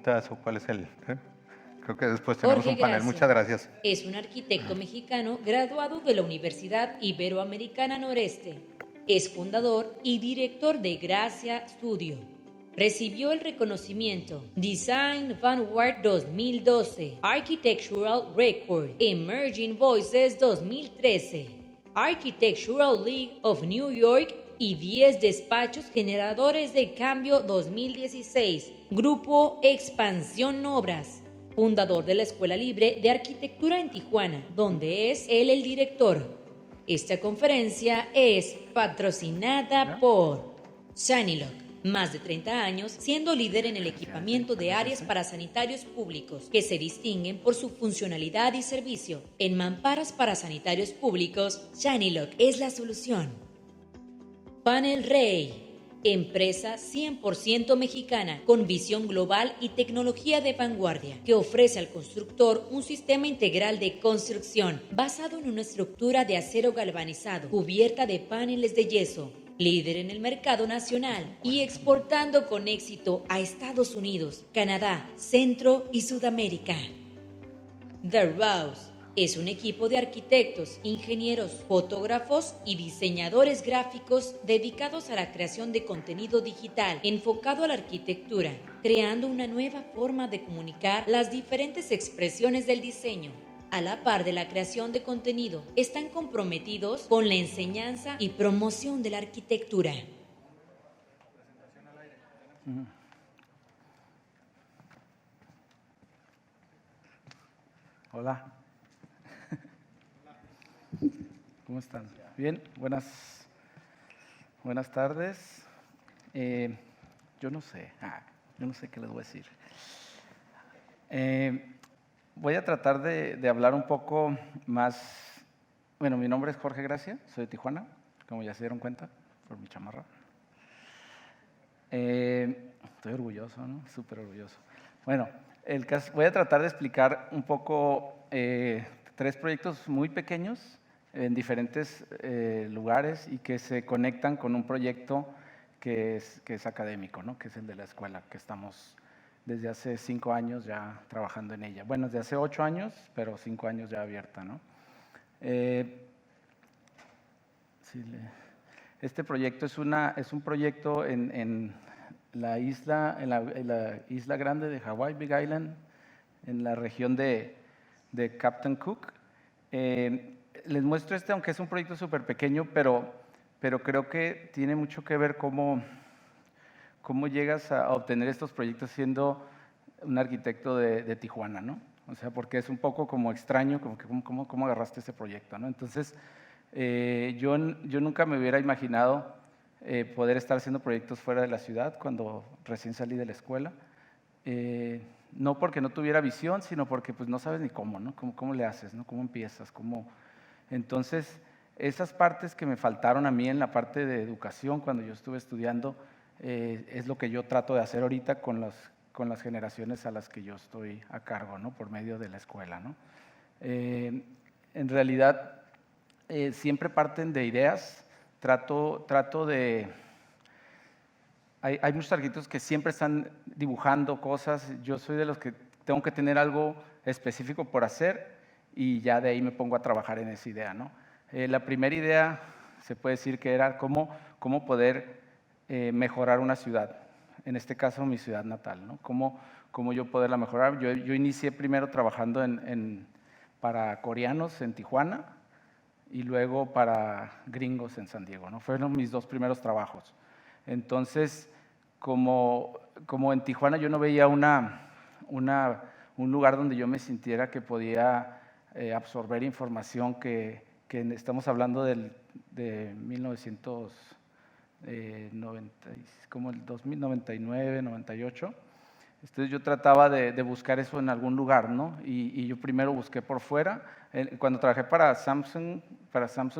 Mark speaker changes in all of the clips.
Speaker 1: preguntas o cuál es el...? Creo que después tenemos
Speaker 2: Jorge
Speaker 1: un panel.
Speaker 2: Gracia
Speaker 1: Muchas gracias.
Speaker 2: es un arquitecto mexicano graduado de la Universidad Iberoamericana Noreste. Es fundador y director de Gracia Studio. Recibió el reconocimiento Design Vanguard 2012, Architectural Record, Emerging Voices 2013, Architectural League of New York y 10 despachos generadores de cambio 2016, Grupo Expansión Obras, fundador de la Escuela Libre de Arquitectura en Tijuana, donde es él el director. Esta conferencia es patrocinada por Saniloc. Más de 30 años siendo líder en el equipamiento de áreas para sanitarios públicos que se distinguen por su funcionalidad y servicio. En mamparas para sanitarios públicos, Saniloc es la solución. Panel Rey, empresa 100% mexicana con visión global y tecnología de vanguardia que ofrece al constructor un sistema integral de construcción basado en una estructura de acero galvanizado cubierta de paneles de yeso. Líder en el mercado nacional y exportando con éxito a Estados Unidos, Canadá, Centro y Sudamérica. The Rose es un equipo de arquitectos, ingenieros, fotógrafos y diseñadores gráficos dedicados a la creación de contenido digital enfocado a la arquitectura, creando una nueva forma de comunicar las diferentes expresiones del diseño. A la par de la creación de contenido, están comprometidos con la enseñanza y promoción de la arquitectura.
Speaker 3: Hola. ¿Cómo están? Bien, buenas tardes. Yo no sé qué les voy a decir. Voy a tratar de hablar un poco más. Bueno, mi nombre es Jorge Gracia, soy de Tijuana, como ya se dieron cuenta por mi chamarra. Estoy orgulloso, ¿no? Súper orgulloso. Bueno, voy a tratar de explicar un poco 3 proyectos muy pequeños en diferentes lugares y que se conectan con un proyecto que es académico, ¿no? Que es el de la escuela, que estamos desde hace 5 años ya trabajando en ella. Bueno, desde hace 8 años, pero 5 años ya abierta, ¿no? Este proyecto es un proyecto en la isla grande de Hawái, Big Island, en la región de Captain Cook. Les muestro aunque es un proyecto súper pequeño, pero creo que tiene mucho que ver cómo llegas a obtener estos proyectos siendo un arquitecto de Tijuana, ¿no? O sea, porque es un poco como extraño, como que cómo agarraste ese proyecto, ¿no? Entonces, yo nunca me hubiera imaginado poder estar haciendo proyectos fuera de la ciudad cuando recién salí de la escuela. No porque no tuviera visión, sino porque pues no sabes ni cómo, ¿no? ¿Cómo le haces, ¿no? ¿Cómo empiezas? Entonces, esas partes que me faltaron a mí en la parte de educación cuando yo estuve estudiando, es lo que yo trato de hacer ahorita con las generaciones a las que yo estoy a cargo, ¿no? Por medio de la escuela, ¿no? En realidad, siempre parten de ideas. Trato de... Hay muchos arquitectos que siempre están dibujando cosas. Yo soy de los que tengo que tener algo específico por hacer y ya de ahí me pongo a trabajar en esa idea, ¿no? La primera idea se puede decir que era cómo poder mejorar una ciudad, en este caso mi ciudad natal, ¿no? Cómo yo poderla mejorar. Yo inicié primero trabajando para coreanos en Tijuana y luego para gringos en San Diego, ¿no? Fueron mis 2 primeros trabajos. Entonces, como en Tijuana yo no veía un lugar donde yo me sintiera que podía absorber información que estamos hablando de 1990, como el 2099, 98. Entonces yo trataba de buscar eso en algún lugar, ¿no? Y yo primero busqué por fuera. Cuando trabajé para Samsung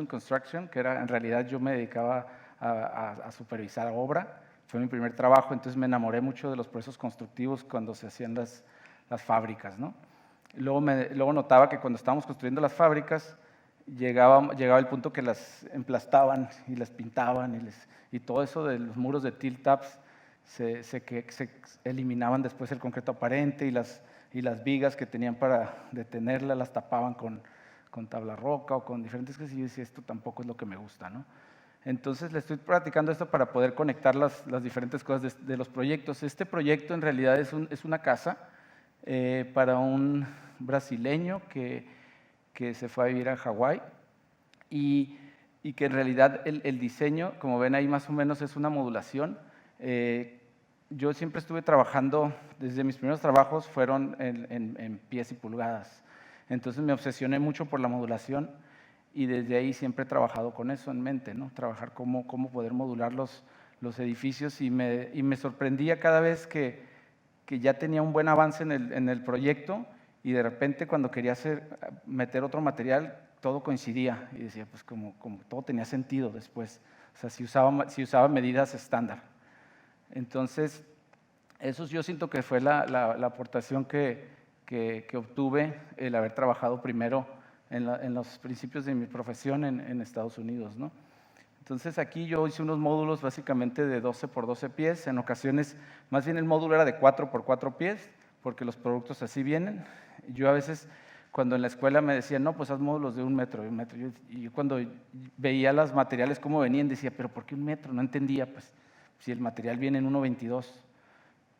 Speaker 3: Construction, que en realidad yo me dedicaba a supervisar obra, fue mi primer trabajo, entonces me enamoré mucho de los procesos constructivos cuando se hacían las fábricas, ¿no? Luego notaba que cuando estábamos construyendo las fábricas, llegaba el punto que las emplastaban y las pintaban y todo eso de los muros de tilt-ups se eliminaban después el concreto aparente y las vigas que tenían para detenerla las tapaban con tabla roca o con diferentes cosas, y yo decía, esto tampoco es lo que me gusta, ¿no? Entonces le estoy practicando esto para poder conectar las diferentes cosas de los proyectos. Este proyecto en realidad es una casa para un brasileño que se fue a vivir a Hawái y que en realidad el diseño, como ven ahí más o menos, es una modulación. Yo siempre estuve trabajando, desde mis primeros trabajos fueron en pies y pulgadas. Entonces me obsesioné mucho por la modulación y desde ahí siempre he trabajado con eso en mente, ¿no? Trabajar cómo poder modular los edificios y me sorprendía cada vez que ya tenía un buen avance en el proyecto y de repente cuando quería meter otro material, todo coincidía y decía, pues como todo tenía sentido después. O sea, si usaba medidas estándar. Entonces, eso yo siento que fue la aportación que obtuve el haber trabajado primero en los principios de mi profesión en Estados Unidos, ¿no? Entonces aquí yo hice unos módulos básicamente de 12 por 12 pies, en ocasiones más bien el módulo era de 4 por 4 pies, porque los productos así vienen. Yo a veces cuando en la escuela me decían, no, pues haz módulos de 1 metro, de 1 metro. Y yo cuando veía los materiales cómo venían decía, pero ¿por qué 1 metro? No entendía, pues si el material viene en 1.22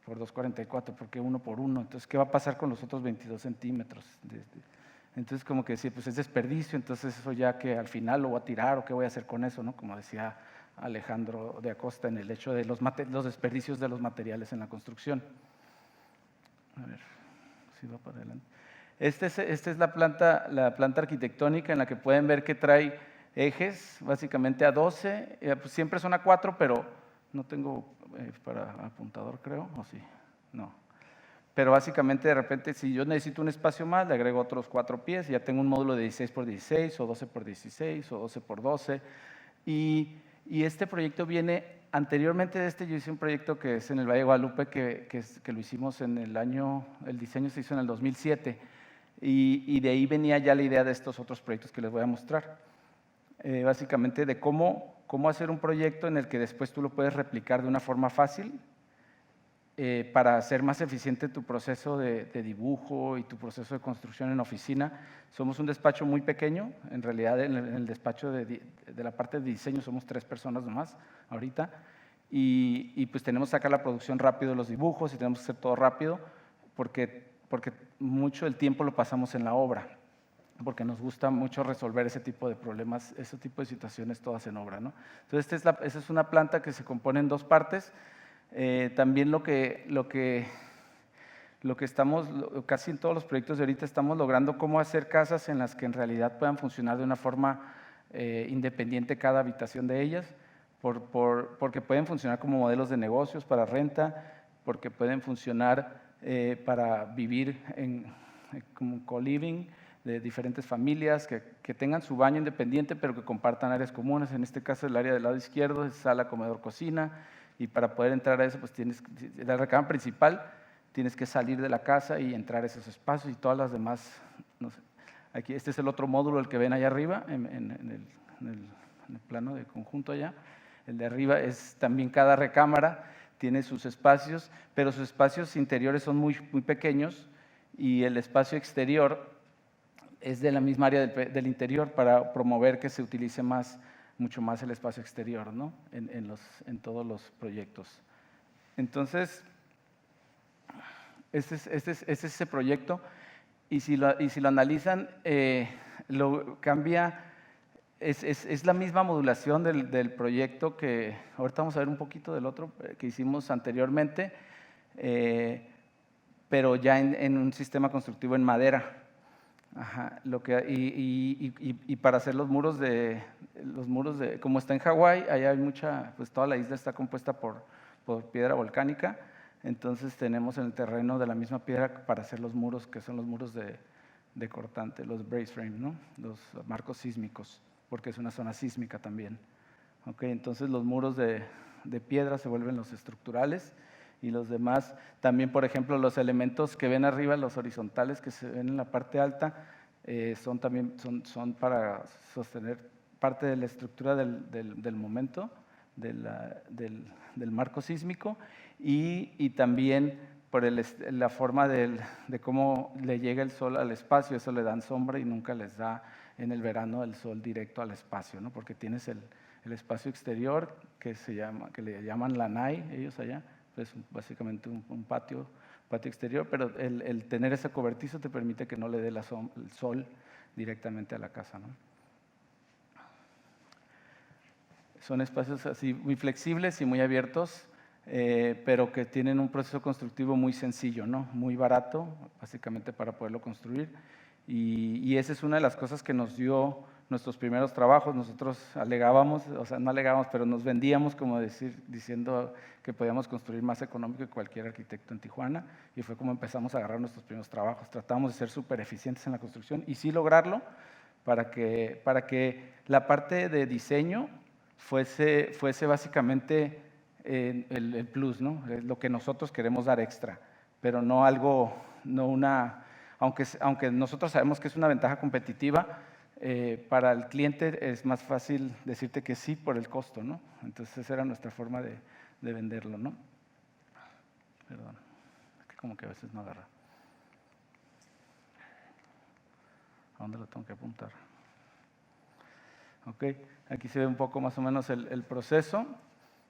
Speaker 3: por 2.44, ¿por qué 1 por 1? Entonces, ¿qué va a pasar con los otros 22 centímetros? Entonces, como que decía, pues es desperdicio, entonces eso ya que al final lo voy a tirar o qué voy a hacer con eso, ¿no? Como decía Alejandro de Acosta en el hecho de los desperdicios de los materiales en la construcción. A ver, si va para adelante. Esta es la planta arquitectónica en la que pueden ver que trae ejes, básicamente a 12, pues siempre son a 4, pero no tengo para apuntador, creo, o sí, no. Pero básicamente de repente si yo necesito un espacio más, le agrego otros 4 pies, y ya tengo un módulo de 16 por 16, o 12 por 16, o 12 por 12. Y este proyecto viene, anteriormente de yo hice un proyecto que es en el Valle de Guadalupe, que lo hicimos en el diseño se hizo en el 2007, y de ahí venía ya la idea de estos otros proyectos que les voy a mostrar. Básicamente de cómo hacer un proyecto en el que después tú lo puedes replicar de una forma fácil para hacer más eficiente tu proceso de dibujo y tu proceso de construcción en oficina. Somos un despacho muy pequeño, en realidad en el despacho de la parte de diseño somos 3 personas nomás ahorita, y pues tenemos que sacar la producción rápido de los dibujos y tenemos que hacer todo rápido porque mucho del tiempo lo pasamos en la obra, porque nos gusta mucho resolver ese tipo de problemas, ese tipo de situaciones todas en obra, ¿no? Entonces, esta es una planta que se compone en 2 partes. También lo que estamos, casi en todos los proyectos de ahorita estamos logrando cómo hacer casas en las que en realidad puedan funcionar de una forma independiente cada habitación de ellas, porque pueden funcionar como modelos de negocios para renta, porque pueden funcionar para vivir como co-living de diferentes familias, que tengan su baño independiente, pero que compartan áreas comunes. En este caso, el área del lado izquierdo es sala, comedor, cocina, y para poder entrar a eso, pues la recámara principal, tienes que salir de la casa y entrar a esos espacios, y todas las demás, no sé. Aquí, este es el otro módulo, el que ven allá arriba, en el plano de conjunto allá. El de arriba es también cada recámara, tiene sus espacios, pero sus espacios interiores son muy, muy pequeños, y el espacio exterior es de la misma área del interior para promover que se utilice mucho más el espacio exterior, ¿no? en todos los proyectos. Entonces, este es ese proyecto, y si lo analizan, lo cambia, es la misma modulación del proyecto que, ahorita vamos a ver un poquito del otro que hicimos anteriormente, pero ya en un sistema constructivo en madera. Ajá, y para hacer los muros como está en Hawái, allá hay pues toda la isla está compuesta por piedra volcánica, entonces tenemos en el terreno de la misma piedra para hacer los muros, que son los muros de cortante, los brace frame, ¿no? Los marcos sísmicos, porque es una zona sísmica también. Okay, entonces los muros de piedra se vuelven los estructurales, y los demás, también por ejemplo los elementos que ven arriba, los horizontales que se ven en la parte alta, son para sostener parte de la estructura del momento, del marco sísmico, y también por la forma de cómo le llega el sol al espacio, eso le dan sombra y nunca les da en el verano el sol directo al espacio, ¿no? Porque tienes el espacio exterior que le llaman lanai, ellos allá, es básicamente un patio exterior, pero el tener ese cobertizo te permite que no le dé el sol directamente a la casa, ¿no? Son espacios así muy flexibles y muy abiertos, pero que tienen un proceso constructivo muy sencillo, ¿no? Muy barato, básicamente para poderlo construir. Y esa es una de las cosas que nos dio nuestros primeros trabajos. Nosotros alegábamos, o sea, no alegábamos, pero nos vendíamos como diciendo que podíamos construir más económico que cualquier arquitecto en Tijuana, y fue como empezamos a agarrar nuestros primeros trabajos. Tratamos de ser súper eficientes en la construcción y sí lograrlo para que la parte de diseño fuese básicamente el plus, ¿no? Es lo que nosotros queremos dar extra, pero no algo, no una, aunque nosotros sabemos que es una ventaja competitiva, para el cliente es más fácil decirte que sí por el costo, ¿no? Entonces esa era nuestra forma de venderlo, ¿no? Perdón, es que como que a veces no agarra. ¿A dónde lo tengo que apuntar? Ok, aquí se ve un poco más o menos el proceso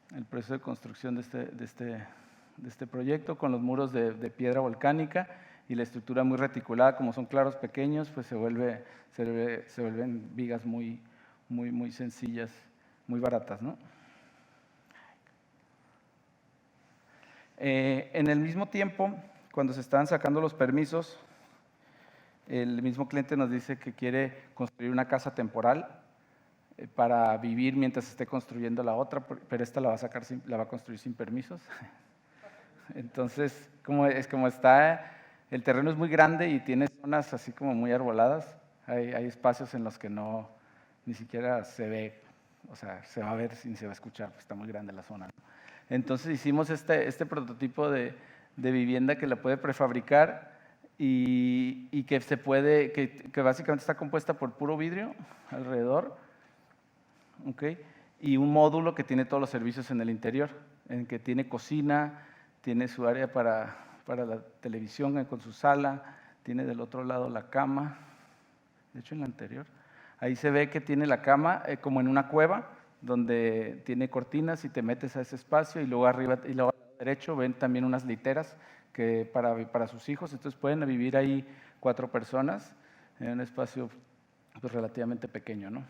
Speaker 3: de construcción de este proyecto, con los muros de piedra volcánica y la estructura muy reticulada. Como son claros pequeños, pues se vuelven vigas muy sencillas, muy baratas, ¿no? En el mismo tiempo, cuando se estaban sacando los permisos, el mismo cliente nos dice que quiere construir una casa temporal para vivir mientras esté construyendo la otra, pero esta la va a construir sin permisos. Entonces, como está, el terreno es muy grande y tiene zonas así como muy arboladas, hay espacios en los que ni siquiera se ve, o sea, se va a ver ni se va a escuchar, pues está muy grande la zona, ¿no? Entonces hicimos este prototipo de vivienda que la puede prefabricar y que básicamente está compuesta por puro vidrio alrededor, ¿okay? Y un módulo que tiene todos los servicios en el interior, en que tiene cocina, tiene su área para la televisión con su sala, tiene del otro lado la cama, de hecho en la anterior, ahí se ve que tiene la cama como en una cueva, donde tiene cortinas y te metes a ese espacio, y luego arriba y luego al lado derecho ven también unas literas que para sus hijos, entonces pueden vivir ahí 4 personas en un espacio pues, relativamente pequeño, ¿no?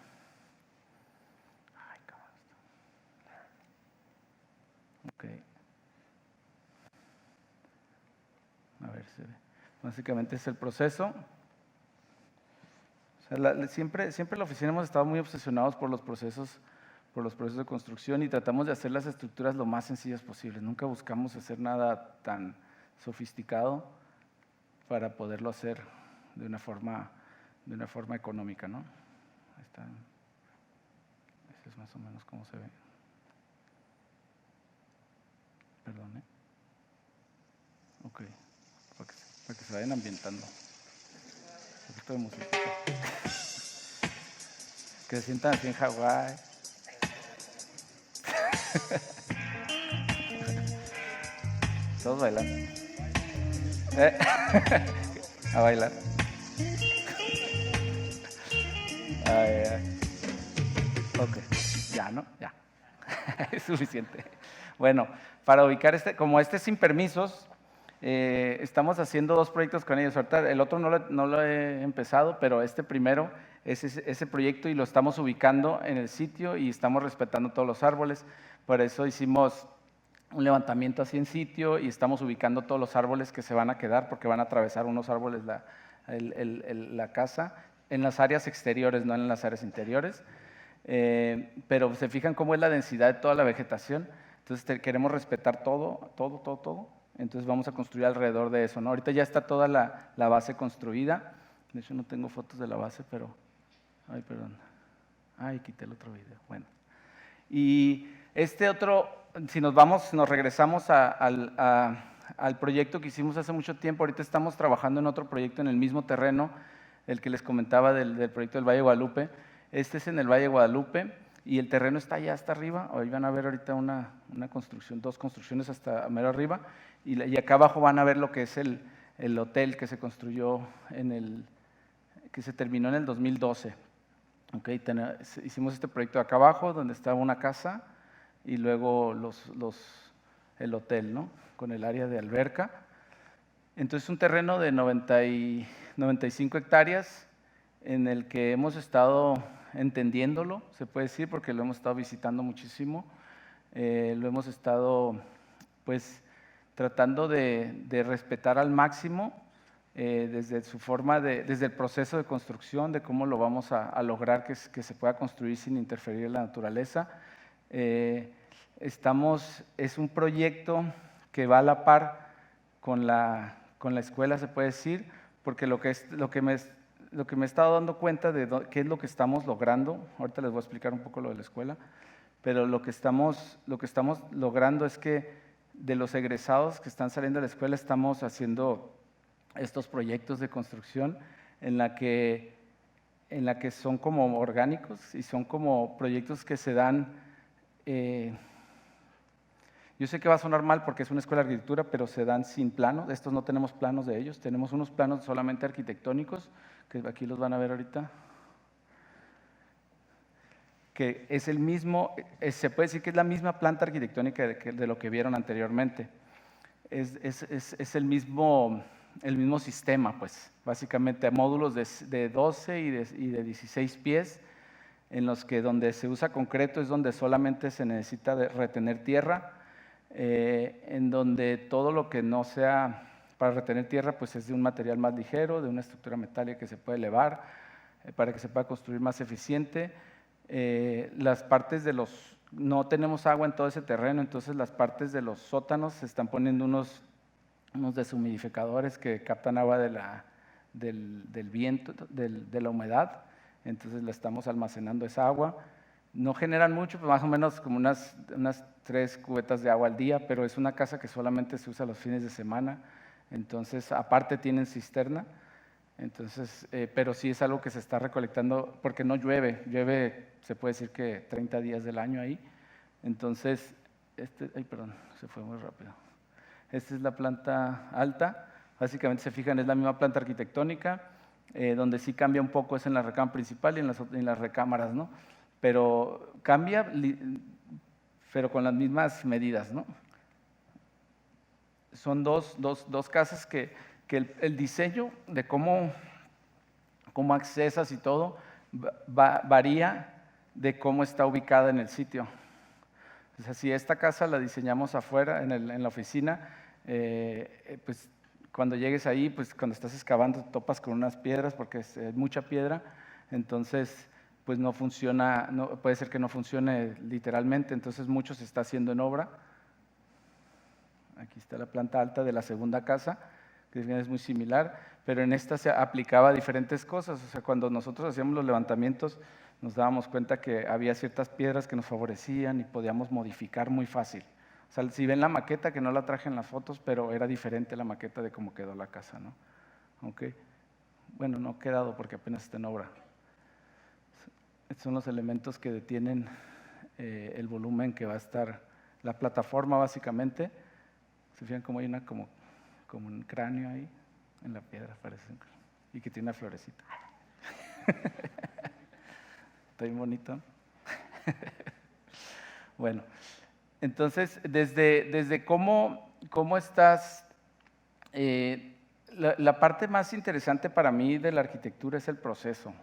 Speaker 3: Okay. A ver, se ve. Básicamente es el proceso. O sea, siempre en la oficina hemos estado muy obsesionados por los procesos de construcción, y tratamos de hacer las estructuras lo más sencillas posibles. Nunca buscamos hacer nada tan sofisticado para poderlo hacer de una forma económica, ¿no? Ahí está. Ese es más o menos cómo se ve. Perdón, ¿eh? Ok, para que se vayan ambientando. Un poquito de música. Que se sientan así en Hawái. Todos bailando. A bailar. Ok, ya, ¿no? Ya. Es suficiente. Bueno, para ubicar como este es sin permisos, estamos haciendo 2 proyectos con ellos. Ahorita el otro no lo he empezado, pero este primero es ese proyecto y lo estamos ubicando en el sitio y estamos respetando todos los árboles. Por eso hicimos un levantamiento así en sitio y estamos ubicando todos los árboles que se van a quedar, porque van a atravesar unos árboles la casa en las áreas exteriores, no en las áreas interiores. Pero se fijan cómo es la densidad de toda la vegetación. Entonces queremos respetar todo. Entonces vamos a construir alrededor de eso, ¿no? Ahorita ya está toda la base construida. De hecho no tengo fotos de la base, pero... Ay, perdón. Ay, quité el otro video. Bueno. Y este otro, si nos regresamos al proyecto que hicimos hace mucho tiempo, ahorita estamos trabajando en otro proyecto en el mismo terreno, el que les comentaba del proyecto del Valle de Guadalupe. Este es en el Valle de Guadalupe y el terreno está allá hasta arriba. Hoy van a ver ahorita una construcción, 2 construcciones hasta mero arriba, y acá abajo van a ver lo que es el hotel que se construyó que se terminó en el 2012. Okay, hicimos este proyecto de acá abajo, donde estaba una casa, y luego el hotel, ¿no? Con el área de alberca. Entonces, un terreno de 95 hectáreas en el que hemos estado entendiéndolo, se puede decir, porque lo hemos estado visitando muchísimo. Lo hemos estado, pues, tratando de respetar al máximo desde su forma, desde el proceso de construcción, de cómo lo vamos a lograr que se pueda construir sin interferir en la naturaleza. Es un proyecto que va a la par con la escuela, se puede decir, porque lo que me he estado dando cuenta de qué es lo que estamos logrando, ahorita les voy a explicar un poco lo de la escuela, pero lo que estamos logrando es que de los egresados que están saliendo de la escuela estamos haciendo estos proyectos de construcción en la que son como orgánicos y son como proyectos que se dan. Yo sé que va a sonar mal porque es una escuela de arquitectura, pero se dan sin planos. Estos no tenemos planos de ellos, tenemos unos planos solamente arquitectónicos, que aquí los van a ver ahorita, que es el mismo, se puede decir que es la misma planta arquitectónica de lo que vieron anteriormente. Es el mismo sistema, pues, básicamente módulos de 12 y de 16 pies, en los que donde se usa concreto es donde solamente se necesita retener tierra, en donde todo lo que no sea para retener tierra, pues es de un material más ligero, de una estructura metálica que se puede elevar, para que se pueda construir más eficiente. Las partes no tenemos agua en todo ese terreno, entonces las partes de los sótanos se están poniendo unos deshumidificadores que captan agua del viento, de la humedad, entonces la estamos almacenando esa agua. No generan mucho, pues más o menos como unas 3 cubetas de agua al día, pero es una casa que solamente se usa los fines de semana, entonces aparte tienen cisterna, entonces, pero sí es algo que se está recolectando porque no llueve se puede decir que 30 días del año ahí, entonces, perdón, se fue muy rápido. Esta es la planta alta, básicamente se fijan es la misma planta arquitectónica, donde sí cambia un poco es en la recámara principal y en las recámaras, ¿no? Pero cambia, pero con las mismas medidas, ¿no? Son dos casas que el diseño de cómo accesas y todo varía de cómo está ubicada en el sitio. O sea, si esta casa la diseñamos afuera, en la oficina, pues cuando llegues ahí, pues cuando estás excavando topas con unas piedras porque es mucha piedra, entonces pues no funciona, puede ser que no funcione literalmente, entonces mucho se está haciendo en obra. Aquí está la planta alta de la segunda casa, que es muy similar, pero en esta se aplicaba a diferentes cosas. O sea, cuando nosotros hacíamos los levantamientos, nos dábamos cuenta que había ciertas piedras que nos favorecían y podíamos modificar muy fácil. O sea, si ven la maqueta, que no la traje en las fotos, pero era diferente la maqueta de cómo quedó la casa, ¿no? Okay. Bueno, no ha quedado porque apenas está en obra. Estos son los elementos que detienen el volumen que va a estar la plataforma, básicamente. ¿Se fijan cómo hay como un cráneo ahí en la piedra, parece? Y que tiene una florecita. Está bien bonito. Bueno, entonces, desde cómo estás, la parte más interesante para mí de la arquitectura es el proceso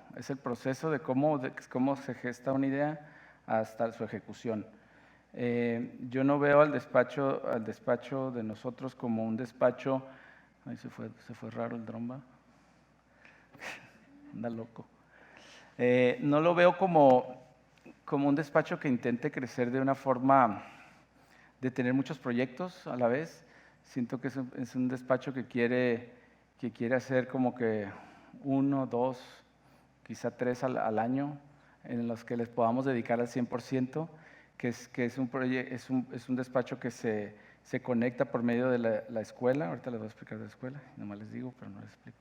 Speaker 3: de cómo se gesta una idea hasta su ejecución. Yo no veo al despacho de nosotros como un despacho. Ay, se fue raro el dromba. Anda loco. No lo veo como un despacho que intente crecer de una forma de tener muchos proyectos a la vez. Siento que es un despacho que quiere hacer como que 1, 2, quizá 3 al año, en los que les podamos dedicar al 100%. Que es un despacho que se conecta por medio de la escuela. Ahorita les voy a explicar de la escuela, nomás les digo, pero no les explico.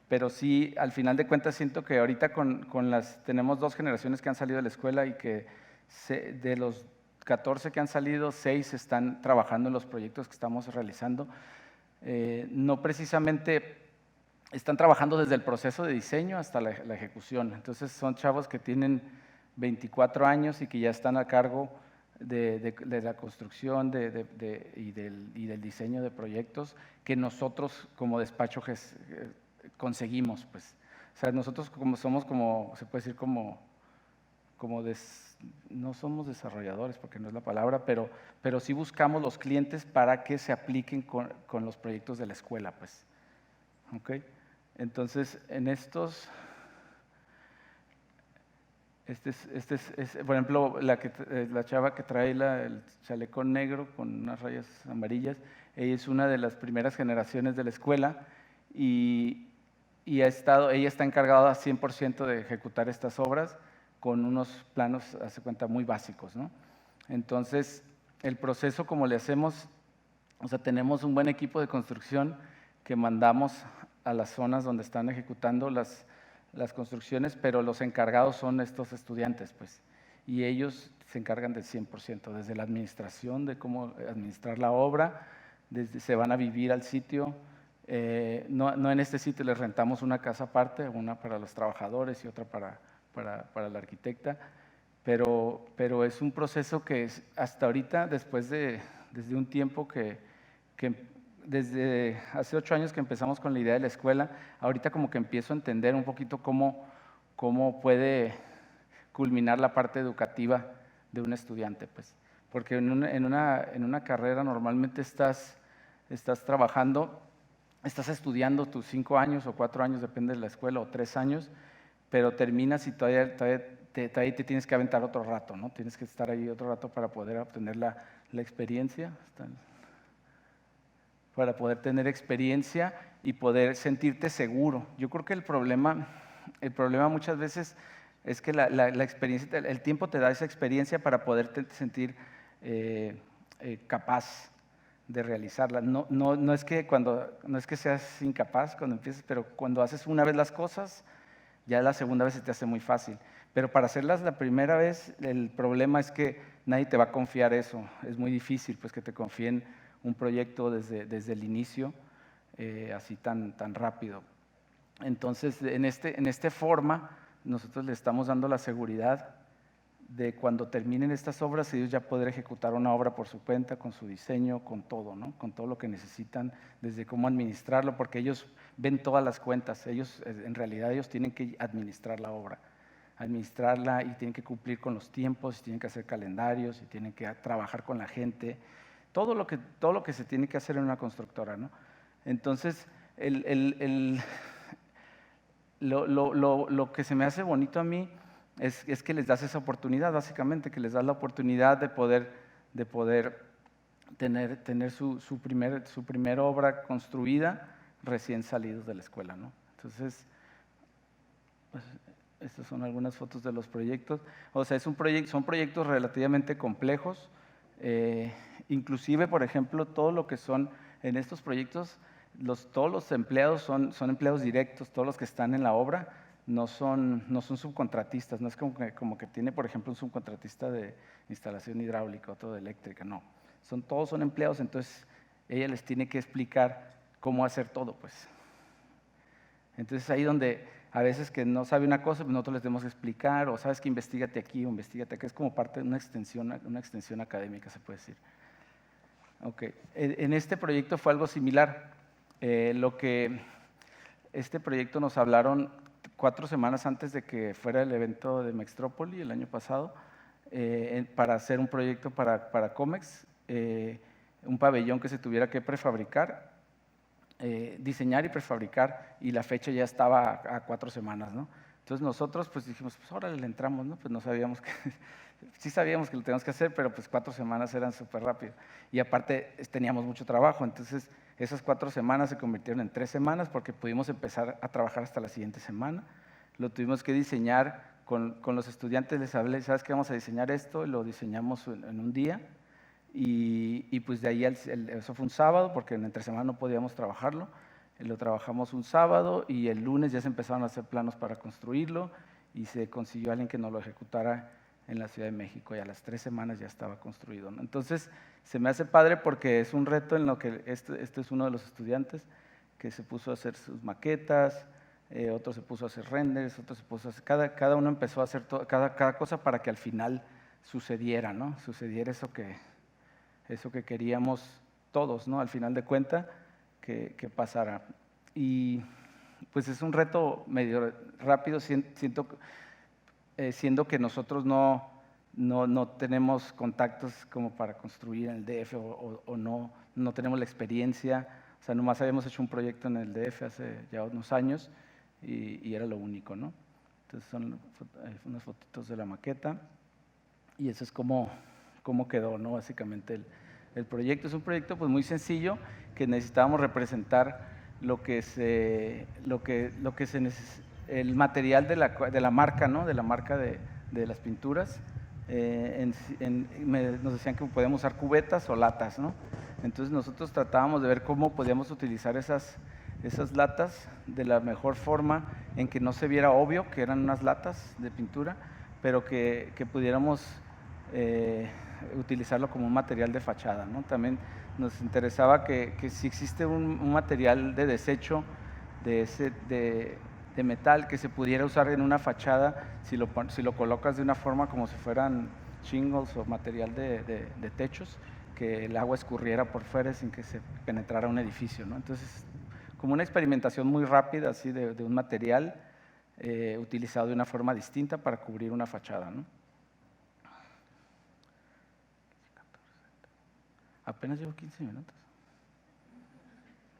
Speaker 3: pero sí, al final de cuentas siento que ahorita tenemos 2 generaciones que han salido de la escuela y que de los 14 que han salido, 6 están trabajando en los proyectos que estamos realizando. No precisamente están trabajando desde el proceso de diseño hasta la ejecución. Entonces son chavos que tienen 24 años y que ya están a cargo de la construcción y del diseño de proyectos que nosotros como despacho conseguimos, pues. O sea, nosotros somos como, se puede decir no somos desarrolladores porque no es la palabra, pero sí buscamos los clientes para que se apliquen con los proyectos de la escuela, pues. ¿Okay? Entonces, en estos, por ejemplo, la chava que trae el chaleco negro con unas rayas amarillas, ella es una de las primeras generaciones de la escuela y ella está encargada 100% de ejecutar estas obras con unos planos, hace cuenta, muy básicos, ¿no? Entonces, el proceso, como le hacemos, o sea, tenemos un buen equipo de construcción que mandamos a las zonas donde están ejecutando las construcciones, pero los encargados son estos estudiantes, pues, y ellos se encargan del 100%, desde la administración, de cómo administrar la obra, se van a vivir al sitio. No en este sitio les rentamos una casa aparte, una para los trabajadores y otra para la arquitecta, pero es un proceso que hasta ahorita, desde un tiempo desde hace 8 años que empezamos con la idea de la escuela, ahorita como que empiezo a entender un poquito cómo puede culminar la parte educativa de un estudiante, pues. Porque en una carrera normalmente estás trabajando, estás estudiando tus 5 años o 4 años, depende de la escuela, o 3 años, pero terminas y todavía te tienes que aventar otro rato, ¿no? Tienes que estar ahí otro rato para poder obtener la experiencia, para poder tener experiencia y poder sentirte seguro. Yo creo que el problema muchas veces es que la experiencia, el tiempo te da esa experiencia para poderte sentir capaz de realizarla. No es que seas incapaz cuando empiezas, pero cuando haces una vez las cosas, ya la segunda vez se te hace muy fácil. Pero para hacerlas la primera vez, el problema es que nadie te va a confiar eso. Es muy difícil pues, que te confíen un proyecto desde el inicio, así tan rápido. Entonces, en esta forma, nosotros le estamos dando la seguridad de cuando terminen estas obras, ellos ya poder ejecutar una obra por su cuenta, con su diseño, con todo, ¿no? Con todo lo que necesitan, desde cómo administrarlo, porque ellos ven todas las cuentas, en realidad ellos tienen que administrar la obra, administrarla y tienen que cumplir con los tiempos, y tienen que hacer calendarios, y tienen que trabajar con la gente, todo lo que se tiene que hacer en una constructora, ¿no? Entonces, lo que se me hace bonito a mí es que les das esa oportunidad, básicamente, que les das la oportunidad de poder tener su primera obra construida recién salidos de la escuela, ¿no? Entonces, pues, estas son algunas fotos de los proyectos. O sea, son proyectos relativamente complejos. Inclusive, por ejemplo, todo lo que son en estos proyectos, todos los empleados son empleados directos, todos los que están en la obra no son subcontratistas, no es como que tiene, por ejemplo, un subcontratista de instalación hidráulica, otro de eléctrica, no. Todos son empleados, entonces ella les tiene que explicar cómo hacer todo, pues. Entonces ahí donde a veces que no sabe una cosa, pues nosotros les tenemos que explicar, o sabes que investígate aquí o investígate acá, es como parte de una extensión académica, se puede decir. Okay. En este proyecto fue algo similar. Este proyecto nos hablaron 4 semanas antes de que fuera el evento de Mextrópoli el año pasado, para hacer un proyecto para Comex, un pabellón que se tuviera que prefabricar, diseñar y prefabricar, y la fecha ya estaba a 4 semanas, ¿no? Entonces nosotros pues dijimos, pues órale, le entramos, ¿no? Pues no sabíamos sí sabíamos que lo teníamos que hacer, pero pues 4 semanas eran súper rápido. Y aparte teníamos mucho trabajo, entonces esas 4 semanas se convirtieron en 3 semanas porque pudimos empezar a trabajar hasta la siguiente semana. Lo tuvimos que diseñar con los estudiantes, les hablé, ¿sabes qué? Vamos a diseñar esto, y lo diseñamos en un día. Y pues de ahí, eso fue un sábado, porque entre semana no podíamos trabajarlo. Lo trabajamos un sábado y el lunes ya se empezaron a hacer planos para construirlo y se consiguió alguien que nos lo ejecutara en la Ciudad de México y a las 3 semanas ya estaba construido, ¿no? Entonces, se me hace padre porque es un reto en lo que este es uno de los estudiantes que se puso a hacer sus maquetas, otro se puso a hacer renders, otro se puso a hacer, cada uno empezó a hacer cada cosa para que al final sucediera, ¿no? Sucediera eso que queríamos todos, ¿no? Al final de cuentas, que pasara. Y pues es un reto medio rápido, siento siendo que nosotros no tenemos contactos como para construir en el DF o no tenemos la experiencia. O sea, nomás habíamos hecho un proyecto en el DF hace ya unos años y era lo único, ¿no? Entonces son unas fotitos de la maqueta y eso es como quedó, ¿no? Básicamente el proyecto. Es un proyecto pues muy sencillo que necesitábamos representar el material de la marca, ¿no? De la marca de las pinturas. Nos decían que podíamos usar cubetas o latas, ¿no? Entonces nosotros tratábamos de ver cómo podíamos utilizar esas latas de la mejor forma en que no se viera obvio que eran unas latas de pintura, pero que pudiéramos utilizarlo como un material de fachada, ¿no? También nos interesaba que si existe un material de desecho de metal que se pudiera usar en una fachada, si lo colocas de una forma como si fueran shingles o material de techos, que el agua escurriera por fuera sin que se penetrara un edificio, ¿no? Entonces, como una experimentación muy rápida así de un material utilizado de una forma distinta para cubrir una fachada, ¿no? Apenas llevo 15 minutos.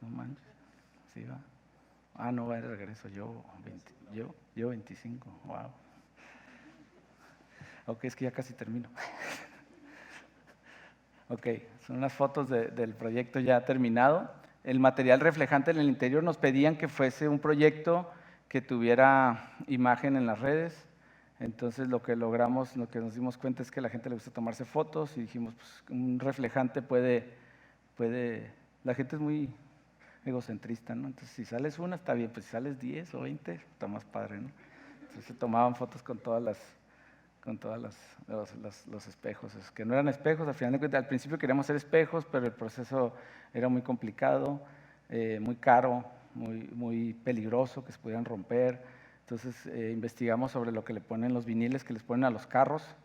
Speaker 3: No manches. Sí, va. Ah, no, va de regreso. Yo 25. Wow. Ok, es que ya casi termino. Ok, son unas fotos del proyecto ya terminado. El material reflejante en el interior nos pedían que fuese un proyecto que tuviera imagen en las redes. Entonces lo que logramos, lo que nos dimos cuenta es que a la gente le gusta tomarse fotos y dijimos, pues un reflejante la gente es muy egocentrista, ¿no? Entonces si sales una está bien, pues si sales 10 o 20 está más padre, ¿no? Entonces se tomaban fotos con todos los espejos, es que no eran espejos, al final de cuentas, al principio queríamos hacer espejos, pero el proceso era muy complicado, muy caro, muy peligroso, que se pudieran romper. Entonces investigamos sobre lo que le ponen los viniles que les ponen a los carros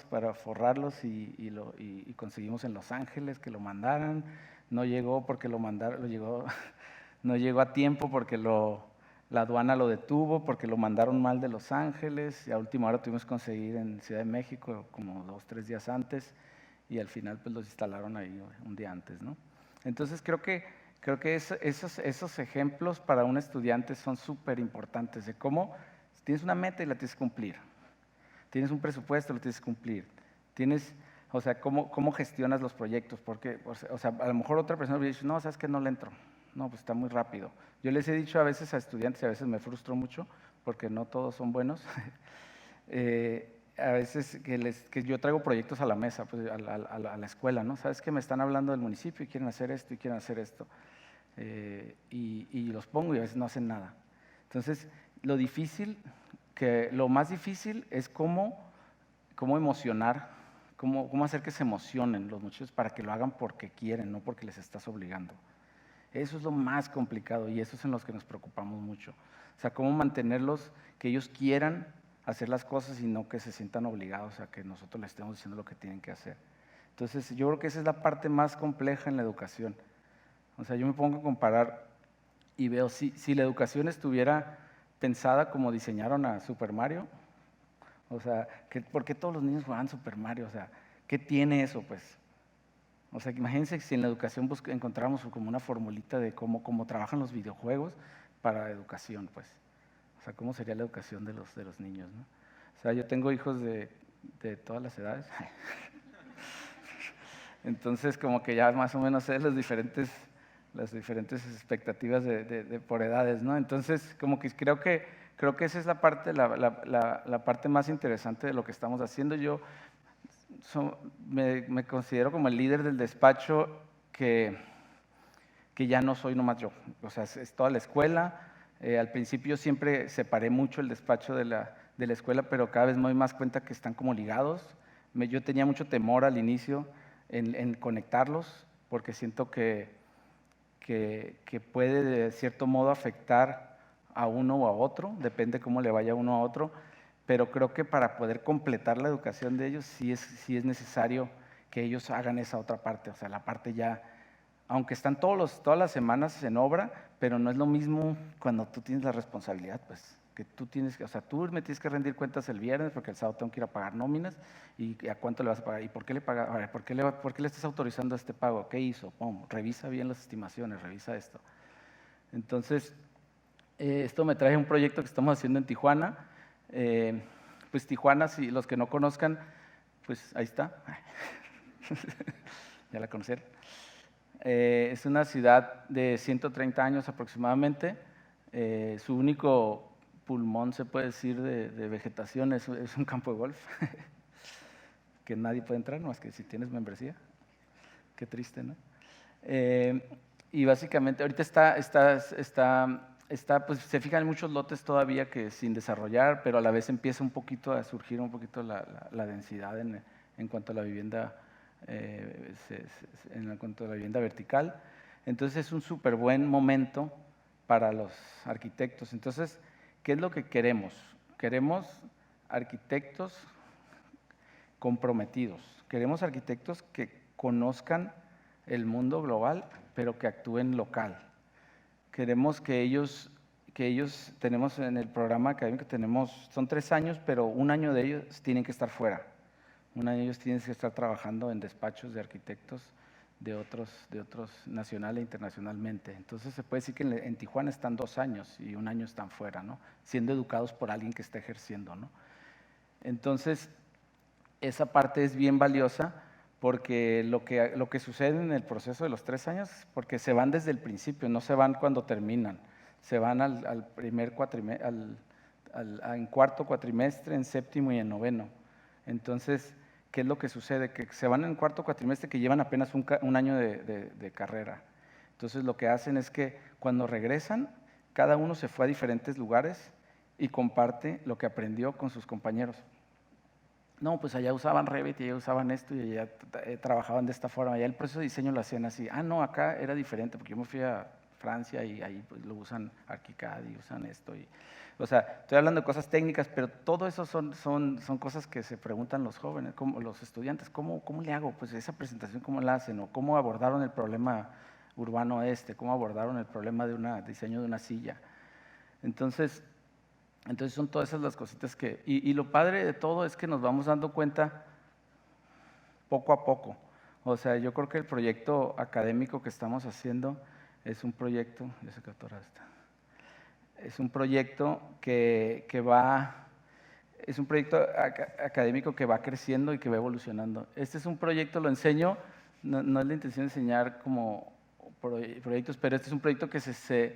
Speaker 3: para forrarlos y conseguimos en Los Ángeles que lo mandaran. No llegó porque no llegó a tiempo porque la aduana lo detuvo, porque lo mandaron mal de Los Ángeles y a última hora tuvimos que conseguir en Ciudad de México como 2 o 3 días antes y al final pues los instalaron ahí un día antes, ¿no? Entonces creo que esos ejemplos para un estudiante son súper importantes de cómo tienes una meta y la tienes que cumplir. Tienes un presupuesto, lo tienes que cumplir. O sea, cómo gestionas los proyectos. Porque, o sea, a lo mejor otra persona me dice, no, ¿sabes qué? No le entro. No, pues está muy rápido. Yo les he dicho a veces a estudiantes, y a veces me frustro mucho, porque no todos son buenos. A veces que yo traigo proyectos a la mesa, pues, a la escuela, ¿no? ¿Sabes qué? Me están hablando del municipio y quieren hacer esto y quieren hacer esto. Y los pongo y a veces no hacen nada. Entonces, lo más difícil es cómo emocionar, cómo hacer que se emocionen los muchachos para que lo hagan porque quieren, no porque les estás obligando. Eso es lo más complicado y eso es en los que nos preocupamos mucho. O sea, cómo mantenerlos, que ellos quieran hacer las cosas y no que se sientan obligados a que nosotros les estemos diciendo lo que tienen que hacer. Entonces, yo creo que esa es la parte más compleja en la educación. O sea, yo me pongo a comparar y veo, si la educación estuviera pensada como diseñaron a Super Mario, o sea, ¿por qué todos los niños juegan Super Mario? O sea, ¿qué tiene eso, pues? O sea, imagínense si en la educación encontráramos como una formulita de cómo trabajan los videojuegos para la educación, pues. O sea, ¿cómo sería la educación de los niños, ¿no? O sea, yo tengo hijos de todas las edades. Entonces, como que ya más o menos sé las diferentes expectativas por edades, ¿no? Entonces, como que creo que esa es la parte más interesante de lo que estamos haciendo. Yo me considero como el líder del despacho que que ya no soy nomás yo, o sea, es toda la escuela. Al principio siempre separé mucho el despacho de la escuela, pero cada vez me doy más cuenta que están como ligados. Yo tenía mucho temor al inicio en conectarlos, porque siento que puede de cierto modo afectar a uno o a otro, depende cómo le vaya uno a otro, pero creo que para poder completar la educación de ellos sí es necesario que ellos hagan esa otra parte, o sea, la parte ya, aunque están todas las semanas en obra, pero no es lo mismo cuando tú tienes la responsabilidad, pues, que tú tienes que, o sea, tú me tienes que rendir cuentas el viernes porque el sábado tengo que ir a pagar nóminas y a cuánto le vas a pagar y por qué le pagas, a ver, por qué le estás autorizando este pago, qué hizo, pum, revisa bien las estimaciones, revisa esto. Entonces, esto me trae un proyecto que estamos haciendo en Tijuana. Pues Tijuana, si los que no conozcan, pues ahí está. Ya la conocieron. Es una ciudad de 130 años aproximadamente. Su único pulmón, se puede decir, de vegetación es un campo de golf, que nadie puede entrar, más que si tienes membresía. Qué triste, ¿no? Y básicamente, ahorita pues se fijan en muchos lotes todavía que sin desarrollar, pero a la vez empieza un poquito a surgir un poquito la densidad en cuanto a la vivienda, en cuanto a la vivienda vertical. Entonces es un súper buen momento para los arquitectos. Entonces, ¿qué es lo que queremos? Queremos arquitectos comprometidos. Queremos arquitectos que conozcan el mundo global, pero que actúen local. Queremos que ellos tenemos en el programa académico, son 3 años, pero un año de ellos tienen que estar fuera. Un año de ellos tienen que estar trabajando en despachos de arquitectos de otros nacional e internacionalmente. Entonces se puede decir que en Tijuana están 2 años y un año están fuera, ¿no? Siendo educados por alguien que está ejerciendo, ¿no? Entonces, esa parte es bien valiosa porque lo que sucede en el proceso de los 3 años, porque se van desde el principio, no se van cuando terminan, se van al primer cuatrimestre, en cuarto cuatrimestre, en séptimo y en noveno. Entonces, ¿qué es lo que sucede? Que se van en cuarto cuatrimestre que llevan apenas un año de carrera. Entonces, lo que hacen es que cuando regresan, cada uno se fue a diferentes lugares y comparte lo que aprendió con sus compañeros. No, pues allá usaban Revit y allá usaban esto y allá trabajaban de esta forma. Allá el proceso de diseño lo hacían así. Ah, no, acá era diferente porque yo me fui a Francia y ahí pues, lo usan ArchiCAD y usan esto. O sea, estoy hablando de cosas técnicas, pero todo eso son cosas que se preguntan los jóvenes, los estudiantes. ¿Cómo le hago? Pues esa presentación, ¿cómo la hacen? ¿O cómo abordaron el problema urbano ¿Cómo abordaron el problema de diseño de una silla? Entonces son todas esas las cositas que… Y lo padre de todo es que nos vamos dando cuenta poco a poco. O sea, yo creo que el proyecto académico que estamos haciendo es un proyecto… Ya sé que atorada está. Es un proyecto es un proyecto académico que va creciendo y que va evolucionando. Este es un proyecto, lo enseño, no es la intención de enseñar como proyectos, pero este es un proyecto que se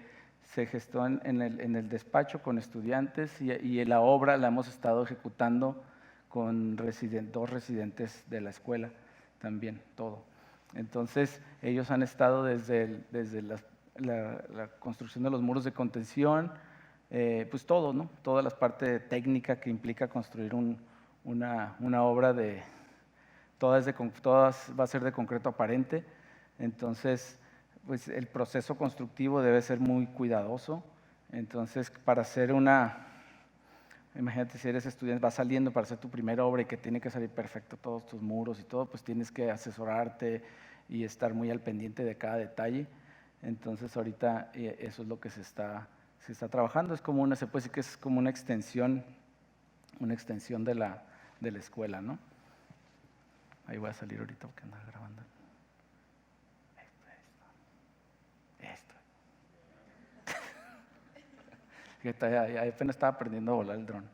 Speaker 3: gestó en el despacho con estudiantes y en la obra la hemos estado ejecutando con 2 residentes de la escuela también, todo. Entonces, ellos han estado desde la construcción de los muros de contención, pues todo, ¿no? Toda la parte técnica que implica construir una obra todas va a ser de concreto aparente. Entonces, pues el proceso constructivo debe ser muy cuidadoso. Entonces, para hacer imagínate si eres estudiante, vas saliendo para hacer tu primera obra y que tiene que salir perfecto todos tus muros y todo, pues tienes que asesorarte y estar muy al pendiente de cada detalle. Entonces, ahorita eso es lo que se está trabajando. Se puede decir que es como una extensión de la escuela, ¿no? Ahí voy a salir ahorita porque andaba grabando. Esto. Ya apenas estaba aprendiendo a volar el dron.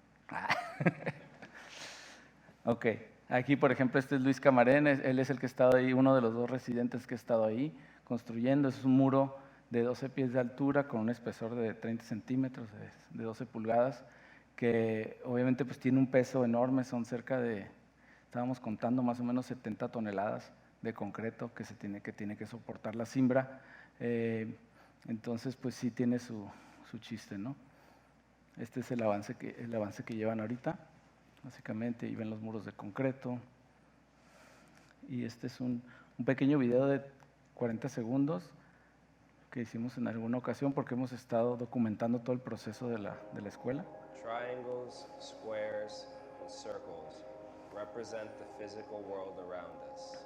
Speaker 3: Ok, aquí por ejemplo este es Luis Camarén, él es el que ha estado ahí, uno de los 2 residentes que ha estado ahí construyendo. Es un muro de 12 pies de altura con un espesor de 30 centímetros, de 12 pulgadas, que obviamente pues tiene un peso enorme, son estábamos contando más o menos 70 toneladas de concreto que tiene que soportar la cimbra. Entonces, pues sí tiene su chiste, ¿no? Este es el avance que llevan ahorita, básicamente, y ven los muros de concreto. Y este es un pequeño video de 40 segundos que hicimos en alguna ocasión porque hemos estado documentando todo el proceso de la escuela.
Speaker 4: Triangles, squares, and circles represent the physical world around us.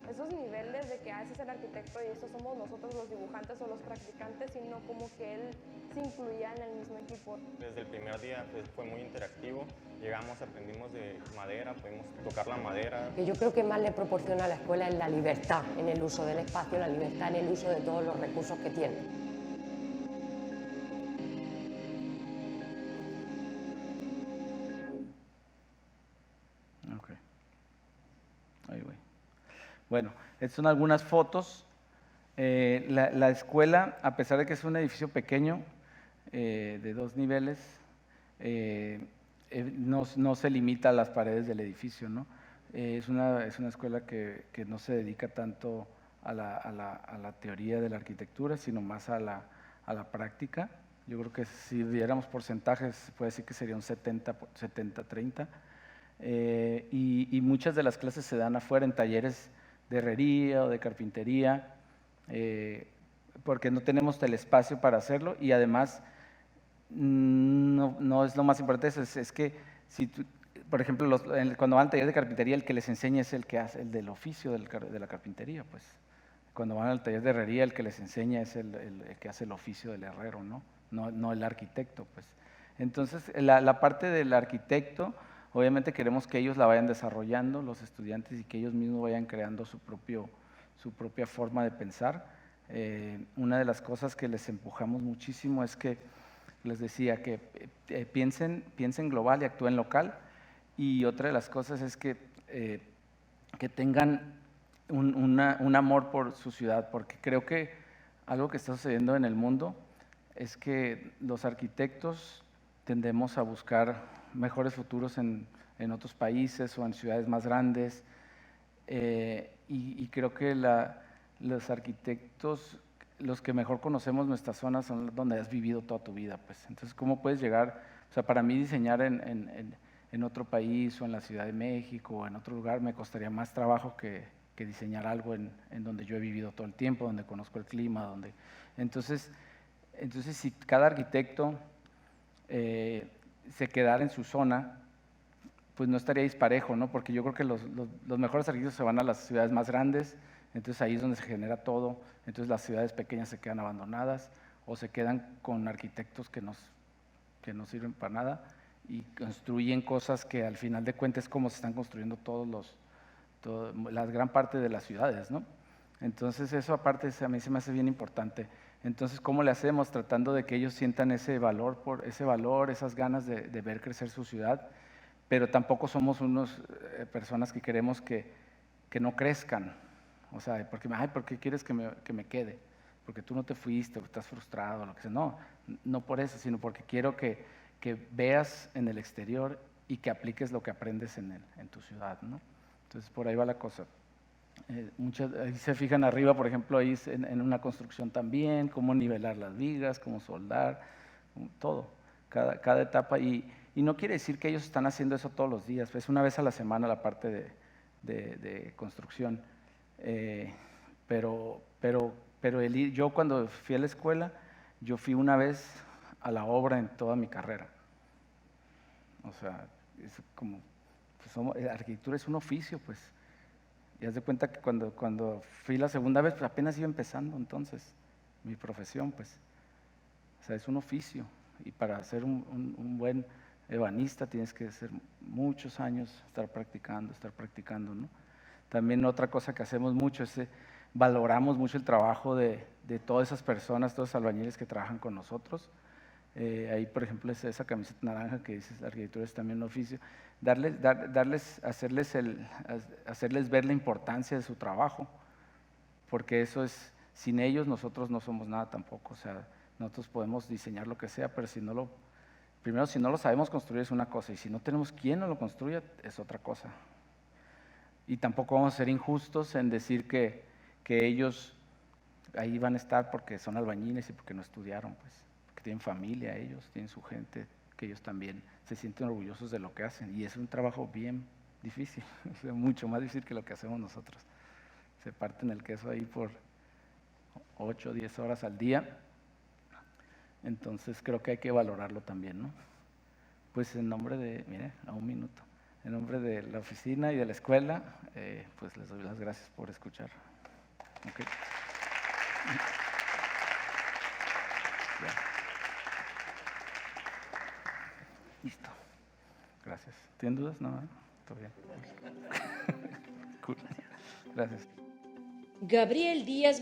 Speaker 5: Esos niveles de que ese es el arquitecto y estos somos nosotros los dibujantes o los practicantes, sino como que él se incluía en el mismo equipo.
Speaker 6: Desde el primer día pues, fue muy interactivo, llegamos, aprendimos de madera, pudimos tocar la madera.
Speaker 7: Que yo creo que más le proporciona a la escuela es la libertad en el uso del espacio, la libertad en el uso de todos los recursos que tiene.
Speaker 3: Ok. Ahí voy. Bueno, estas son algunas fotos. La escuela, a pesar de que es un edificio pequeño, de 2 niveles, no se limita a las paredes del edificio, ¿no? Es una escuela que no se dedica tanto a la teoría de la arquitectura, sino más a la práctica. Yo creo que si viéramos porcentajes, se puede decir que sería un 70-30. Y muchas de las clases se dan afuera en talleres de herrería o de carpintería, porque no tenemos el espacio para hacerlo y además no es lo más importante, es que si tú, por ejemplo, cuando van al taller de carpintería, el que les enseña es el que hace el del oficio de la carpintería, pues. Cuando van al taller de herrería, el que les enseña es el que hace el oficio del herrero, no el arquitecto, pues. Entonces, la parte del arquitecto, obviamente queremos que ellos la vayan desarrollando, los estudiantes, y que ellos mismos vayan creando su propia forma de pensar. Una de las cosas que les empujamos muchísimo es que, les decía, que piensen global y actúen local, y otra de las cosas es que tengan un amor por su ciudad, porque creo que algo que está sucediendo en el mundo es que los arquitectos tendemos a buscar mejores futuros en otros países o en ciudades más grandes, y creo que los arquitectos, los que mejor conocemos nuestras zonas, son donde has vivido toda tu vida, pues. Entonces, ¿cómo puedes llegar? O sea, para mí diseñar en otro país o en la Ciudad de México o en otro lugar me costaría más trabajo que diseñar algo en donde yo he vivido todo el tiempo, donde conozco el clima, Entonces si cada arquitecto se quedara en su zona, pues no estaría disparejo, ¿no? Porque yo creo que los mejores arquitectos se van a las ciudades más grandes, entonces ahí es donde se genera todo, entonces las ciudades pequeñas se quedan abandonadas o se quedan con arquitectos que no sirven para nada y construyen cosas que al final de cuentas es como se están construyendo la gran parte de las ciudades, ¿no? Entonces eso aparte a mí se me hace bien importante. Entonces, ¿cómo le hacemos? Tratando de que ellos sientan ese valor, esas ganas de ver crecer su ciudad, pero tampoco somos personas que queremos que no crezcan. O sea, ¿por qué quieres que me quede? Porque tú no te fuiste, o estás frustrado, o lo que sea. No por eso, sino porque quiero que veas en el exterior y que apliques lo que aprendes en tu ciudad, ¿no? Entonces, por ahí va la cosa. Ahí se fijan arriba, por ejemplo, ahí en una construcción también, cómo nivelar las vigas, cómo soldar, todo, cada etapa. Y no quiere decir que ellos están haciendo eso todos los días, es una vez a la semana la parte de construcción. Pero yo cuando fui a la escuela, yo fui una vez a la obra en toda mi carrera. O sea, es como, pues la arquitectura es un oficio, pues. Y haz de cuenta que cuando fui la segunda vez, pues apenas iba empezando entonces mi profesión, pues. O sea, es un oficio. Y para ser un buen ebanista tienes que hacer muchos años, estar practicando, ¿no? También otra cosa que hacemos mucho es valoramos mucho el trabajo de todas esas personas, todos los albañiles que trabajan con nosotros. Ahí, por ejemplo, es esa camiseta naranja que dice la arquitectura es también un oficio. Hacerles ver la importancia de su trabajo, porque eso es, sin ellos nosotros no somos nada tampoco. O sea, nosotros podemos diseñar lo que sea, pero primero si no lo sabemos construir es una cosa, y si no tenemos quien nos lo construya es otra cosa. Y tampoco vamos a ser injustos en decir que ellos ahí van a estar porque son albañiles y porque no estudiaron, pues, porque tienen familia ellos, tienen su gente, que ellos también se sienten orgullosos de lo que hacen. Y es un trabajo bien difícil, o sea, mucho más difícil que lo que hacemos nosotros. Se parten el queso ahí por 8 o 10 horas al día. Entonces creo que hay que valorarlo también, ¿no? Pues en nombre de, mire, a un minuto, en nombre de la oficina y de la escuela, pues les doy las gracias por escuchar. Okay. Ya. Listo. Gracias. ¿Tienen dudas? No, ¿eh? Todo bien. Cool. Gracias.
Speaker 2: Gabriel Díaz